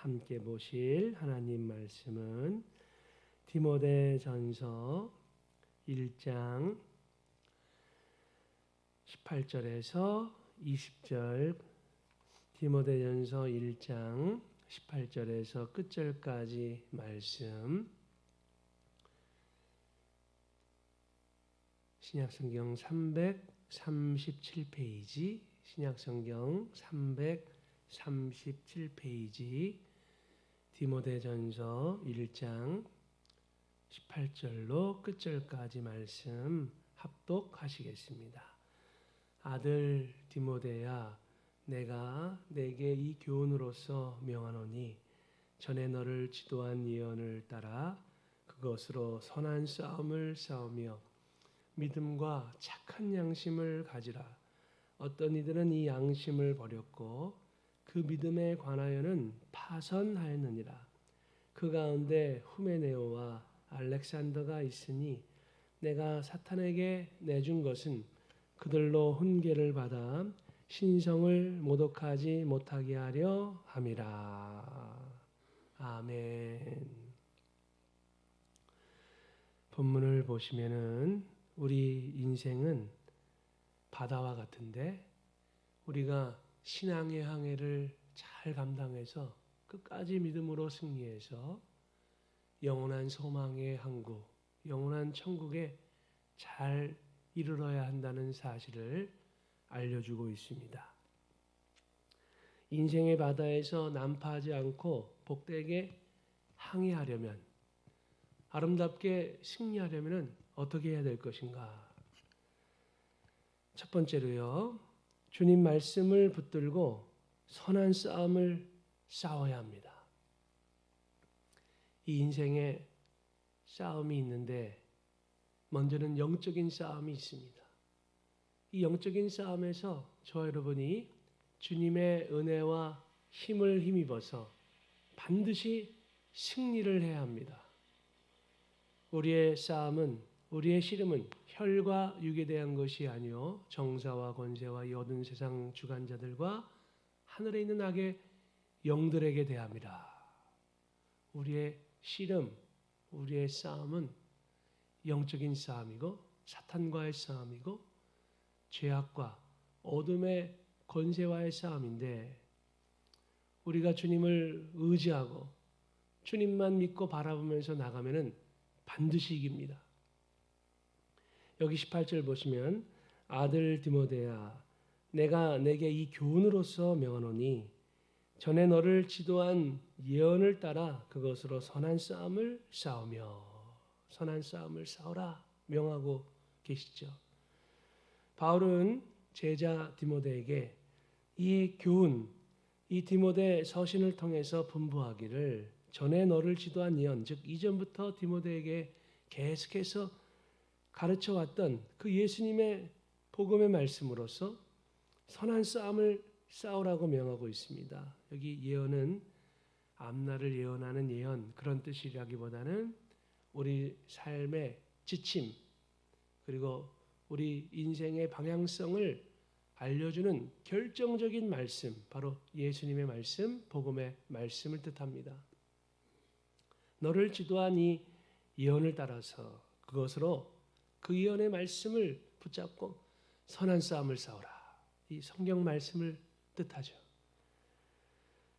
함께 보실 하나님 말씀은 디모데전서 1장 18절에서 20절, 디모데전서 1장 18절에서 끝절까지 말씀, 신약성경 337페이지, 신약성경 337페이지, 디모데전서 1장 18절로 끝절까지 말씀 합독하시겠습니다. 아들 디모데야, 내가 내게 이 교훈으로서 명하노니 전에 너를 지도한 예언을 따라 그것으로 선한 싸움을 싸우며 믿음과 착한 양심을 가지라. 어떤 이들은 이 양심을 버렸고 그 믿음에 관하여는 파선하였느니라. 그 가운데 후메네오와 알렉산더가 있으니 내가 사탄에게 내준 것은 그들로 훈계를 받아 신성을 모독하지 못하게 하려 함이라. 아멘. 본문을 보시면은 우리 인생은 바다와 같은데 우리가 신앙의 항해를 잘 감당해서 끝까지 믿음으로 승리해서 영원한 소망의 항구, 영원한 천국에 잘 이르러야 한다는 사실을 알려주고 있습니다. 인생의 바다에서 난파하지 않고 복되게 항해하려면, 아름답게 승리하려면 어떻게 해야 될 것인가? 첫 번째로요, 주님 말씀을 붙들고 선한 싸움을 싸워야 합니다. 이 인생에 싸움이 있는데 먼저는 영적인 싸움이 있습니다. 이 영적인 싸움에서 저와 여러분이 주님의 은혜와 힘을 힘입어서 반드시 승리를 해야 합니다. 우리의 싸움은, 우리의 씨름은 혈과 육에 대한 것이 아니요 정사와 권세와 이 어두운 세상 주관자들과 하늘에 있는 악의 영들에게 대함이라. 우리의 씨름, 우리의 싸움은 영적인 싸움이고 사탄과의 싸움이고 죄악과 어둠의 권세와의 싸움인데, 우리가 주님을 의지하고 주님만 믿고 바라보면서 나가면은 반드시 이깁니다. 여기 18절 보시면 아들 디모데야, 내가 내게 이 교훈으로서 명하노니 전에 너를 지도한 예언을 따라 그것으로 선한 싸움을 싸우며, 선한 싸움을 싸우라 명하고 계시죠. 바울은 제자 디모데에게 이 교훈, 이 디모데 서신을 통해서 분부하기를, 전에 너를 지도한 예언, 즉 이전부터 디모데에게 계속해서 가르쳐왔던 그 예수님의 복음의 말씀으로서 선한 싸움을 싸우라고 명하고 있습니다. 여기 예언은 앞날을 예언하는 예언, 그런 뜻이라기보다는 우리 삶의 지침, 그리고 우리 인생의 방향성을 알려주는 결정적인 말씀, 바로 예수님의 말씀, 복음의 말씀을 뜻합니다. 너를 지도한 이 예언을 따라서 그것으로 그 예언의 말씀을 붙잡고 선한 싸움을 싸우라. 이 성경 말씀을 뜻하죠.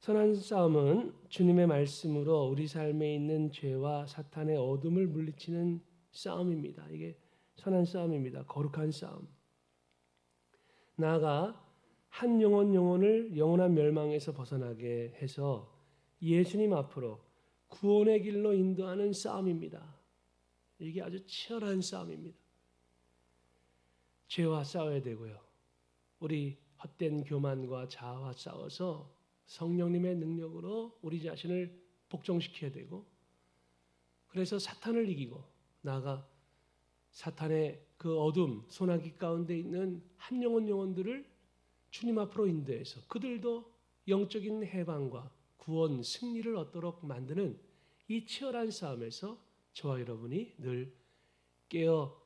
선한 싸움은 주님의 말씀으로 우리 삶에 있는 죄와 사탄의 어둠을 물리치는 싸움입니다. 이게 선한 싸움입니다. 거룩한 싸움. 나아가 한 영혼을 영원한 멸망에서 벗어나게 해서 예수님 앞으로 구원의 길로 인도하는 싸움입니다. 이게 아주 치열한 싸움입니다. 죄와 싸워야 되고요. 우리 헛된 교만과 자아와 싸워서 성령님의 능력으로 우리 자신을 복종시켜야 되고, 그래서 사탄을 이기고 나아가 사탄의 그 어둠, 소나기 가운데 있는 한 영혼들을 주님 앞으로 인도해서 그들도 영적인 해방과 구원, 승리를 얻도록 만드는 이 치열한 싸움에서 저와 여러분이 늘 깨어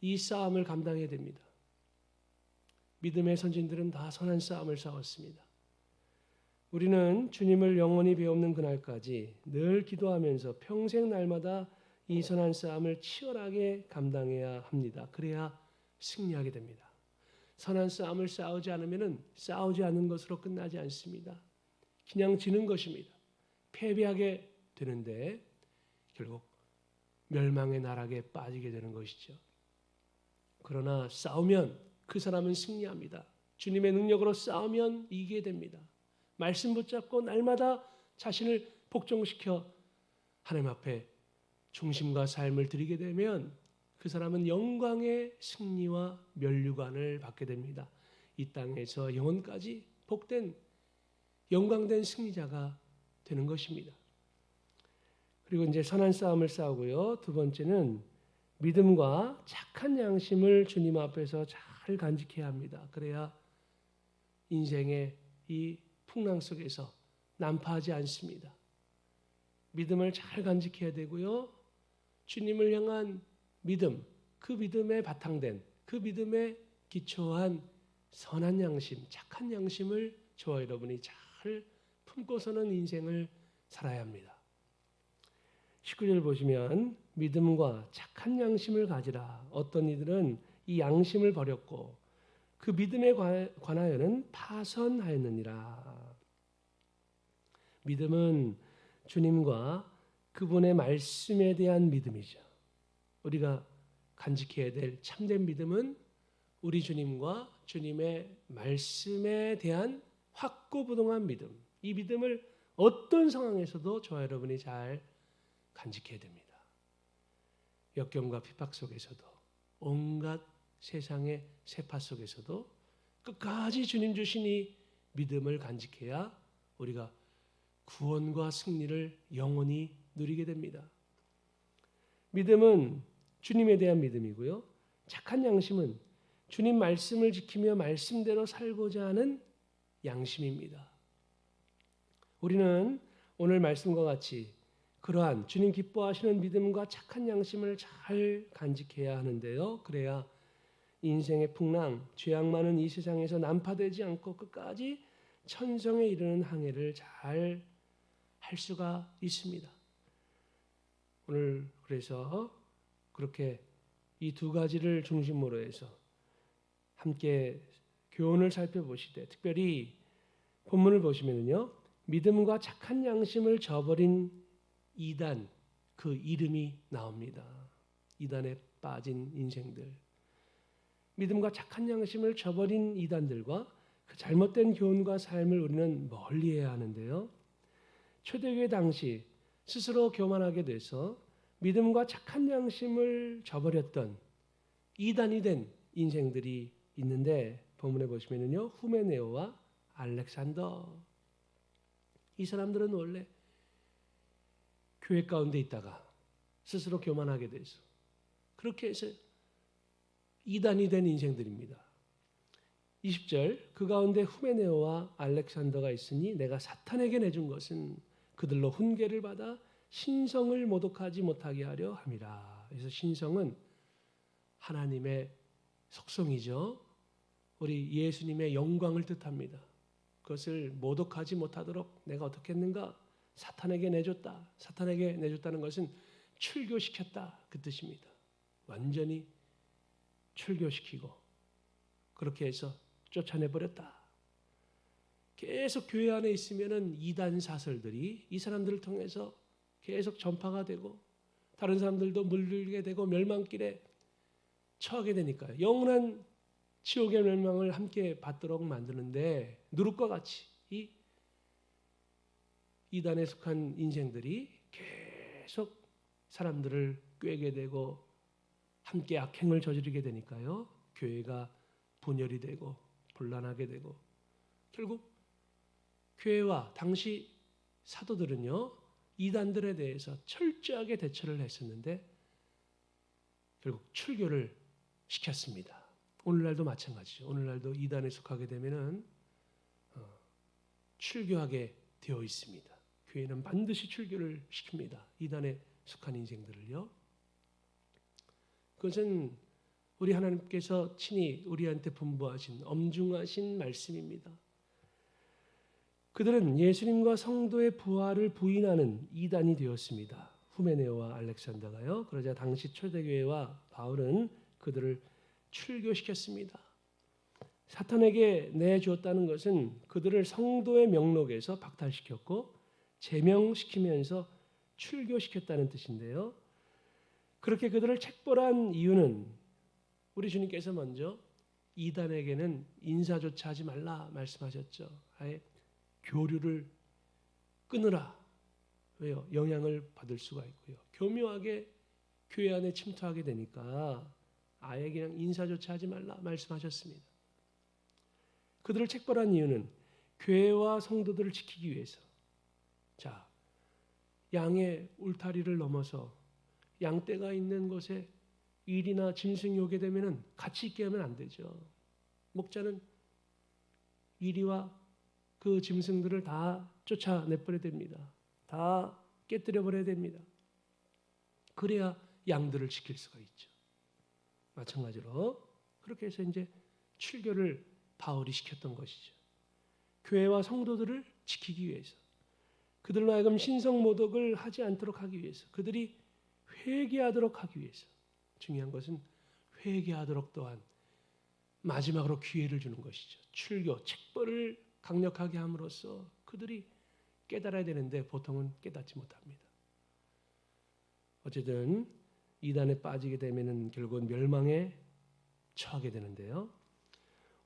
이 싸움을 감당해야 됩니다. 믿음의 선진들은 다 선한 싸움을 싸웠습니다. 우리는 주님을 영원히 배우는 그날까지 늘 기도하면서 평생 날마다 이 선한 싸움을 치열하게 감당해야 합니다. 그래야 승리하게 됩니다. 선한 싸움을 싸우지 않으면 싸우지 않는 것으로 끝나지 않습니다. 그냥 지는 것입니다. 패배하게 되는데 결국 멸망의 나락에 빠지게 되는 것이죠. 그러나 싸우면 그 사람은 승리합니다. 주님의 능력으로 싸우면 이기게 됩니다. 말씀 붙잡고 날마다 자신을 복종시켜 하나님 앞에 중심과 삶을 드리게 되면 그 사람은 영광의 승리와 면류관을 받게 됩니다. 이 땅에서 영원까지 복된 영광된 승리자가 되는 것입니다. 그리고 이제 선한 싸움을 싸우고요. 두 번째는 믿음과 착한 양심을 주님 앞에서 잘 간직해야 합니다. 그래야 인생의 이 풍랑 속에서 난파하지 않습니다. 믿음을 잘 간직해야 되고요. 주님을 향한 믿음, 그 믿음에 바탕된, 그 믿음에 기초한 선한 양심, 착한 양심을 저와 여러분이 잘 품고서는 인생을 살아야 합니다. 19절 보시면 믿음과 착한 양심을 가지라. 어떤 이들은 이 양심을 버렸고 그 믿음에 관하여는 파선하였느니라. 믿음은 주님과 그분의 말씀에 대한 믿음이죠. 우리가 간직해야 될 참된 믿음은 우리 주님과 주님의 말씀에 대한 확고부동한 믿음. 이 믿음을 어떤 상황에서도 저와 여러분이 잘 간직해야 됩니다. 역경과 핍박 속에서도 온갖 세상의 세파 속에서도 끝까지 주님 주신 이 믿음을 간직해야 우리가 구원과 승리를 영원히 누리게 됩니다. 믿음은 주님에 대한 믿음이고요. 착한 양심은 주님 말씀을 지키며 말씀대로 살고자 하는 양심입니다. 우리는 오늘 말씀과 같이 그러한 주님 기뻐하시는 믿음과 착한 양심을 잘 간직해야 하는데요. 그래야 인생의 풍랑, 죄악 많은 이 세상에서 난파되지 않고 끝까지 천성에 이르는 항해를 잘 할 수가 있습니다. 오늘 그래서 그렇게 이 두 가지를 중심으로 해서 함께 교훈을 살펴보시되 특별히 본문을 보시면요. 믿음과 착한 양심을 저버린 이단, 그 이름이 나옵니다. 이단에 빠진 인생들. 믿음과 착한 양심을 저버린 이단들과 그 잘못된 교훈과 삶을 우리는 멀리해야 하는데요. 초대교회 당시 스스로 교만하게 돼서 믿음과 착한 양심을 저버렸던 이단이 된 인생들이 있는데 본문에 보시면요. 후메네오와 알렉산더. 이 사람들은 원래 교회 가운데 있다가 스스로 교만하게 돼서 그렇게 해서 이단이 된 인생들입니다. 20절 그 가운데 후메네오와 알렉산더가 있으니 내가 사탄에게 내준 것은 그들로 훈계를 받아 신성을 모독하지 못하게 하려 함이라. 그래서 신성은 하나님의 속성이죠. 우리 예수님의 영광을 뜻합니다. 그것을 모독하지 못하도록 내가 어떻게 했는가? 사탄에게 내줬다. 사탄에게 내줬다는 것은 출교시켰다. 그 뜻입니다. 완전히 출교시키고 그렇게 해서 쫓아내버렸다. 계속 교회 안에 있으면은 이단 사설들이 이 사람들을 통해서 계속 전파가 되고 다른 사람들도 물들게 되고 멸망길에 처하게 되니까요. 영원한 지옥의 멸망을 함께 받도록 만드는데 누룩과 같이 이 이단에 속한 인생들이 계속 사람들을 꾀게 되고 함께 악행을 저지르게 되니까요. 교회가 분열이 되고 분란하게 되고 결국 교회와 당시 사도들은요. 이단들에 대해서 철저하게 대처를 했었는데 결국 출교를 시켰습니다. 오늘날도 마찬가지죠. 오늘날도 이단에 속하게 되면은 출교하게 되어 있습니다. 교회는 반드시 출교를 시킵니다. 이단에 속한 인생들을요. 그것은 우리 하나님께서 친히 우리한테 분부하신 엄중하신 말씀입니다. 그들은 예수님과 성도의 부활을 부인하는 이단이 되었습니다. 후메네오와 알렉산더가요. 그러자 당시 초대교회와 바울은 그들을 출교시켰습니다. 사탄에게 내주었다는 것은 그들을 성도의 명록에서 박탈시켰고 제명시키면서 출교시켰다는 뜻인데요. 그렇게 그들을 책벌한 이유는 우리 주님께서 먼저 이단에게는 인사조차 하지 말라 말씀하셨죠. 아예 교류를 끊으라. 왜요? 영향을 받을 수가 있고요. 교묘하게 교회 안에 침투하게 되니까 아예 그냥 인사조차 하지 말라 말씀하셨습니다. 그들을 책벌한 이유는 교회와 성도들을 지키기 위해서. 자, 양의 울타리를 넘어서 양떼가 있는 곳에 일이나 짐승이 오게 되면 같이 있게 하면 안 되죠. 목자는 이리와 그 짐승들을 다 쫓아내버려야 됩니다. 다 깨뜨려 버려야 됩니다. 그래야 양들을 지킬 수가 있죠. 마찬가지로 그렇게 해서 이제 출교를 바울이 시켰던 것이죠. 교회와 성도들을 지키기 위해서, 그들로 하여금 신성모독을 하지 않도록 하기 위해서, 그들이 회개하도록 하기 위해서. 중요한 것은 회개하도록 또한 마지막으로 기회를 주는 것이죠. 출교, 책벌을 강력하게 함으로써 그들이 깨달아야 되는데 보통은 깨닫지 못합니다. 어쨌든 이단에 빠지게 되면 결국은 멸망에 처하게 되는데요.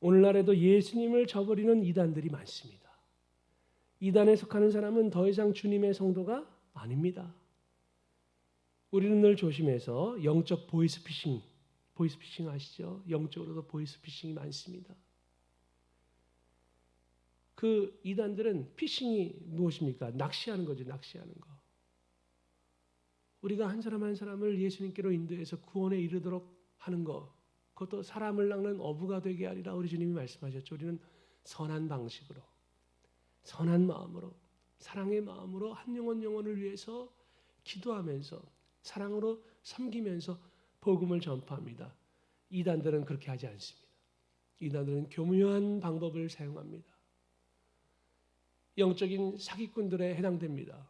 오늘날에도 예수님을 저버리는 이단들이 많습니다. 이단에 속하는 사람은 더 이상 주님의 성도가 아닙니다. 우리는 늘 조심해서 영적 보이스피싱 아시죠? 영적으로도 보이스피싱이 많습니다. 그 이단들은 피싱이 무엇입니까? 낚시하는 거죠. 낚시하는 거. 우리가 한 사람 한 사람을 예수님께로 인도해서 구원에 이르도록 하는 거, 그것도 사람을 낚는 어부가 되게 하리라 우리 주님이 말씀하셨죠. 우리는 선한 방식으로, 선한 마음으로, 사랑의 마음으로 한 영혼을 위해서 기도하면서 사랑으로 섬기면서 복음을 전파합니다. 이단들은 그렇게 하지 않습니다. 이단들은 교묘한 방법을 사용합니다. 영적인 사기꾼들에 해당됩니다.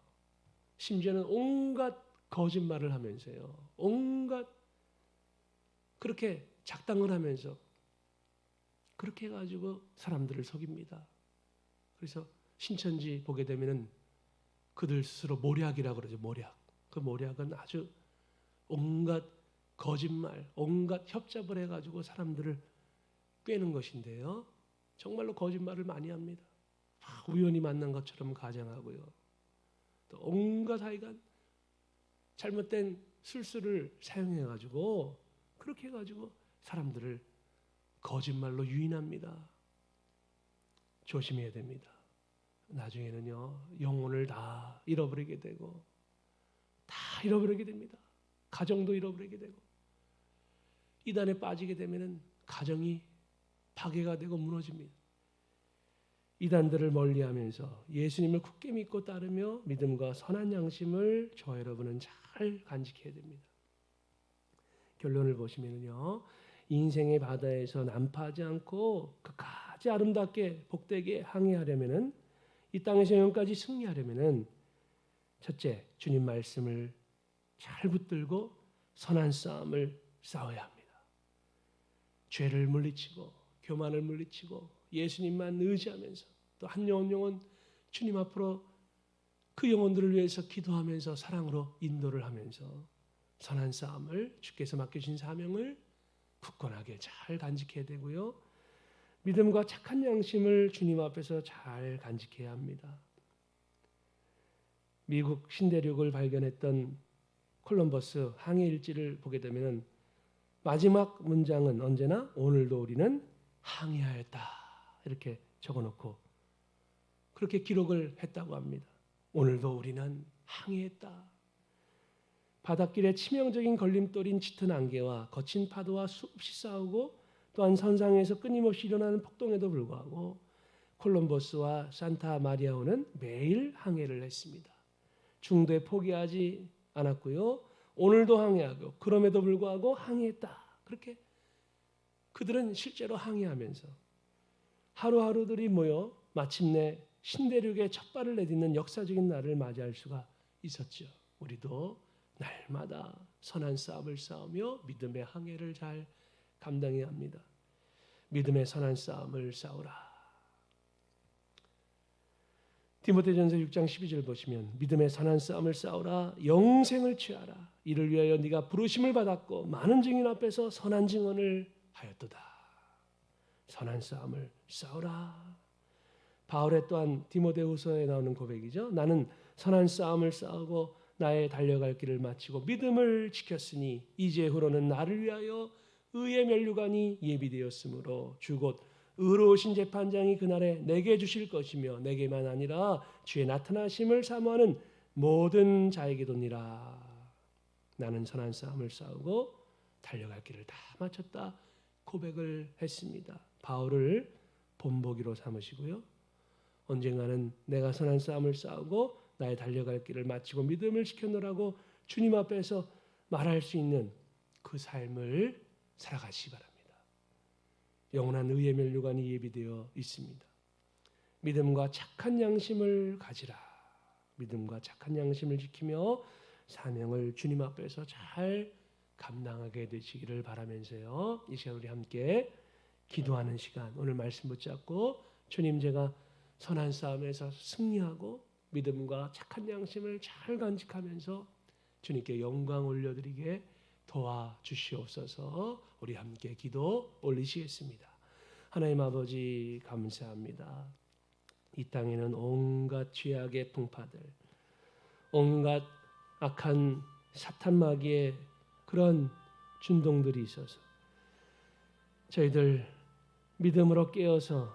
심지어는 온갖 거짓말을 하면서요. 온갖 그렇게 작당을 하면서 그렇게 해가지고 사람들을 속입니다. 그래서 신천지 보게 되면은 그들 스스로 모략이라고 그러죠. 모략. 그 모략은 아주 온갖 거짓말, 온갖 협잡을 해가지고 사람들을 꿰는 것인데요. 정말로 거짓말을 많이 합니다. 우연히 만난 것처럼 가정하고요. 또 온갖 하여간 잘못된 술수를 사용해가지고 그렇게 해가지고 사람들을 거짓말로 유인합니다. 조심해야 됩니다. 나중에는요, 영혼을 다 잃어버리게 되고 다 잃어버리게 됩니다. 가정도 잃어버리게 되고 이단에 빠지게 되면은 가정이 파괴가 되고 무너집니다. 이단들을 멀리하면서 예수님을 굳게 믿고 따르며 믿음과 선한 양심을 저와 여러분은 잘 간직해야 됩니다. 결론을 보시면요, 인생의 바다에서 난파하지 않고 끝까지 아름답게 복되게 항해하려면은, 이 땅에서 영까지 승리하려면은, 첫째, 주님 말씀을 잘 붙들고 선한 싸움을 싸워야 합니다. 죄를 물리치고 교만을 물리치고 예수님만 의지하면서 또 한 영혼 주님 앞으로 그 영혼들을 위해서 기도하면서 사랑으로 인도를 하면서 선한 싸움을, 주께서 맡겨주신 사명을 굳건하게 잘 간직해야 되고요. 믿음과 착한 양심을 주님 앞에서 잘 간직해야 합니다. 미국 신대륙을 발견했던 콜럼버스 항해 일지를 보게 되면 마지막 문장은 언제나 오늘도 우리는 항해하였다 이렇게 적어놓고 그렇게 기록을 했다고 합니다. 오늘도 우리는 항해했다. 바닷길에 치명적인 걸림돌인 짙은 안개와 거친 파도와 수없이 싸우고 또한 선상에서 끊임없이 일어나는 폭동에도 불구하고 콜럼버스와 산타 마리아호는 매일 항해를 했습니다. 중도에 포기하지 않았고요. 오늘도 항해하고 그럼에도 불구하고 항해했다. 그렇게 그들은 실제로 항해하면서 하루하루들이 모여 마침내 신대륙에 첫 발을 내딛는 역사적인 날을 맞이할 수가 있었죠. 우리도 날마다 선한 싸움을 싸우며 믿음의 항해를 잘 감당해야 합니다. 믿음의 선한 싸움을 싸우라. 디모데전서 6장 12절 보시면 믿음의 선한 싸움을 싸우라 영생을 취하라 이를 위하여 네가 부르심을 받았고 많은 증인 앞에서 선한 증언을 하였도다. 선한 싸움을 싸우라. 바울의 또한 디모데후서에 나오는 고백이죠. 나는 선한 싸움을 싸우고 나의 달려갈 길을 마치고 믿음을 지켰으니 이제후로는 나를 위하여 의의 면류관이 예비되었으므로 주 곧 의로우신 재판장이 그날에 내게 주실 것이며 내게만 아니라 주의 나타나심을 사모하는 모든 자에게도니라. 나는 선한 싸움을 싸우고 달려갈 길을 다 마쳤다 고백을 했습니다. 바울을 본보기로 삼으시고요. 언젠가는 내가 선한 싸움을 싸우고 나의 달려갈 길을 마치고 믿음을 지켜놓으라고 주님 앞에서 말할 수 있는 그 삶을 살아가시기 바랍니다. 영원한 의의 면류관이 예비되어 있습니다. 믿음과 착한 양심을 가지라. 믿음과 착한 양심을 지키며 사명을 주님 앞에서 잘 감당하게 되시기를 바라면서요. 이 시간 우리 함께 기도하는 시간, 오늘 말씀 붙잡고 주님 제가 선한 싸움에서 승리하고 믿음과 착한 양심을 잘 간직하면서 주님께 영광 올려드리게 도와주시옵소서. 우리 함께 기도 올리시겠습니다. 하나님 아버지 감사합니다. 이 땅에는 온갖 죄악의 풍파들, 온갖 악한 사탄 마귀의 그런 준동들이 있어서 저희들 믿음으로 깨어서